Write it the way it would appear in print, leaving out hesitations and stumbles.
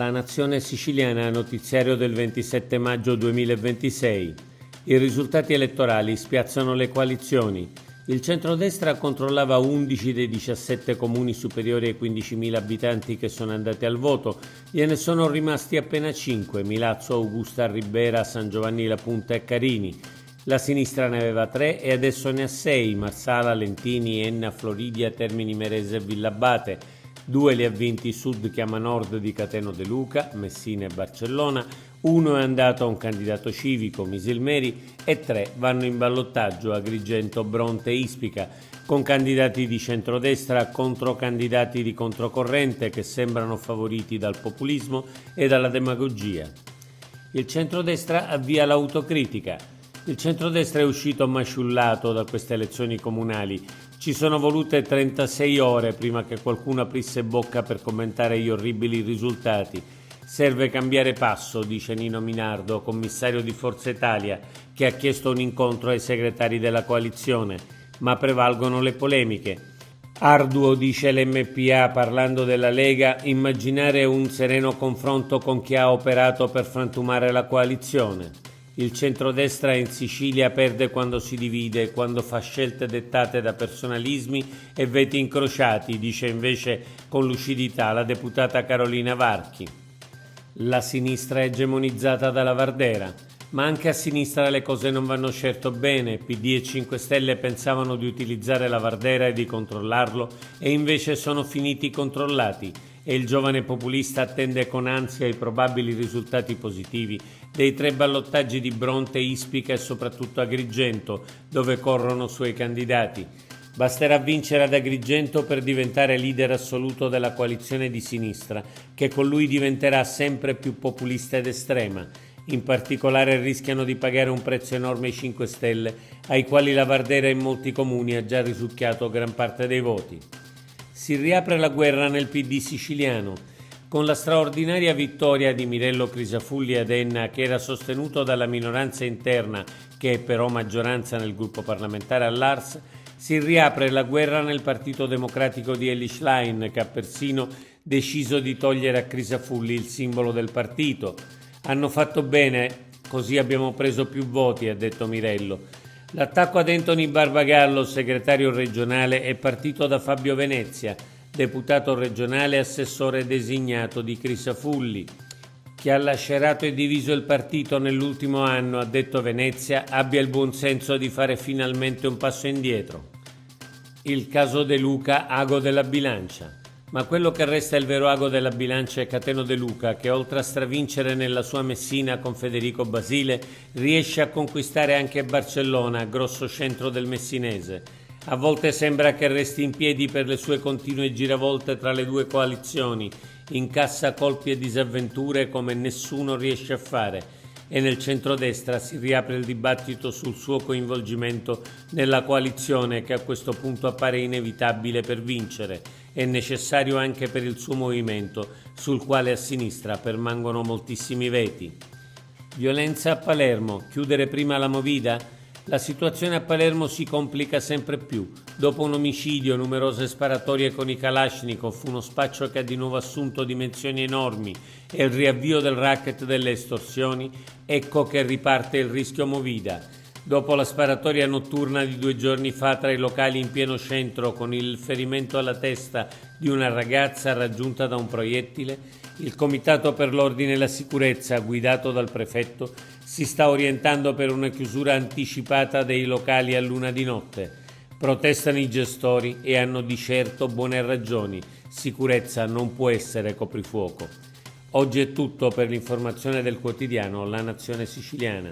La Nazione Siciliana, notiziario del 27 maggio 2026. I risultati elettorali spiazzano le coalizioni. Il centrodestra controllava 11 dei 17 comuni superiori ai 15.000 abitanti che sono andati al voto. Gliene sono rimasti appena 5: Milazzo, Augusta, Ribera, San Giovanni La Punta e Carini. La sinistra ne aveva 3 e adesso ne ha 6: Marsala, Lentini, Enna, Floridia, Termini Imerese e Villabate. 2 li ha vinti Sud Chiama Nord di Cateno De Luca, Messina e Barcellona. 1 è andato a un candidato civico, Misilmeri, e 3 vanno in ballottaggio: Agrigento, Bronte e Ispica, con candidati di centrodestra contro candidati di controcorrente che sembrano favoriti dal populismo e dalla demagogia. Il centrodestra avvia l'autocritica. Il centrodestra è uscito masciullato da queste elezioni comunali. Ci sono volute 36 ore prima che qualcuno aprisse bocca per commentare gli orribili risultati. Serve cambiare passo, dice Nino Minardo, commissario di Forza Italia, che ha chiesto un incontro ai segretari della coalizione, ma prevalgono le polemiche. Arduo, dice l'MPA parlando della Lega, immaginare un sereno confronto con chi ha operato per frantumare la coalizione. Il centrodestra in Sicilia perde quando si divide, quando fa scelte dettate da personalismi e veti incrociati, dice invece con lucidità la deputata Carolina Varchi. La sinistra è egemonizzata dalla Vardera, ma anche a sinistra le cose non vanno certo bene. PD e 5 Stelle pensavano di utilizzare la Vardera e di controllarlo e invece sono finiti controllati. E il giovane populista attende con ansia i probabili risultati positivi dei 3 ballottaggi di Bronte, Ispica e soprattutto Agrigento, dove corrono suoi candidati. Basterà vincere ad Agrigento per diventare leader assoluto della coalizione di sinistra, che con lui diventerà sempre più populista ed estrema. In particolare rischiano di pagare un prezzo enorme i 5 Stelle, ai quali la Vardera in molti comuni ha già risucchiato gran parte dei voti. Si riapre la guerra nel PD siciliano. Con la straordinaria vittoria di Mirello Crisafulli ad Enna, che era sostenuto dalla minoranza interna, che è però maggioranza nel gruppo parlamentare all'Ars, si riapre la guerra nel Partito Democratico di Elly Schlein, che ha persino deciso di togliere a Crisafulli il simbolo del partito. Hanno fatto bene, così abbiamo preso più voti, ha detto Mirello. L'attacco ad Anthony Barbagallo, segretario regionale, è partito da Fabio Venezia, deputato regionale e assessore designato di Crisafulli, che ha lacerato e diviso il partito nell'ultimo anno, ha detto Venezia, abbia il buon senso di fare finalmente un passo indietro. Il caso De Luca, ago della bilancia. Ma quello che resta il vero ago della bilancia è Cateno De Luca, che oltre a stravincere nella sua Messina con Federico Basile, riesce a conquistare anche Barcellona, grosso centro del messinese. A volte sembra che resti in piedi per le sue continue giravolte tra le due coalizioni, incassa colpi e disavventure come nessuno riesce a fare, e nel centrodestra si riapre il dibattito sul suo coinvolgimento nella coalizione che a questo punto appare inevitabile per vincere e necessario anche per il suo movimento, sul quale a sinistra permangono moltissimi veti. Violenza a Palermo, chiudere prima la movida? La situazione a Palermo si complica sempre più. Dopo un omicidio, numerose sparatorie con i Kalashnikov, uno spaccio che ha di nuovo assunto dimensioni enormi e il riavvio del racket delle estorsioni, ecco che riparte il rischio movida. Dopo la sparatoria notturna di 2 giorni fa tra i locali in pieno centro con il ferimento alla testa di una ragazza raggiunta da un proiettile, il Comitato per l'Ordine e la Sicurezza, guidato dal prefetto, si sta orientando per una chiusura anticipata dei locali a luna di notte. Protestano i gestori e hanno di certo buone ragioni. Sicurezza non può essere coprifuoco. Oggi è tutto per l'informazione del quotidiano La Nazione Siciliana.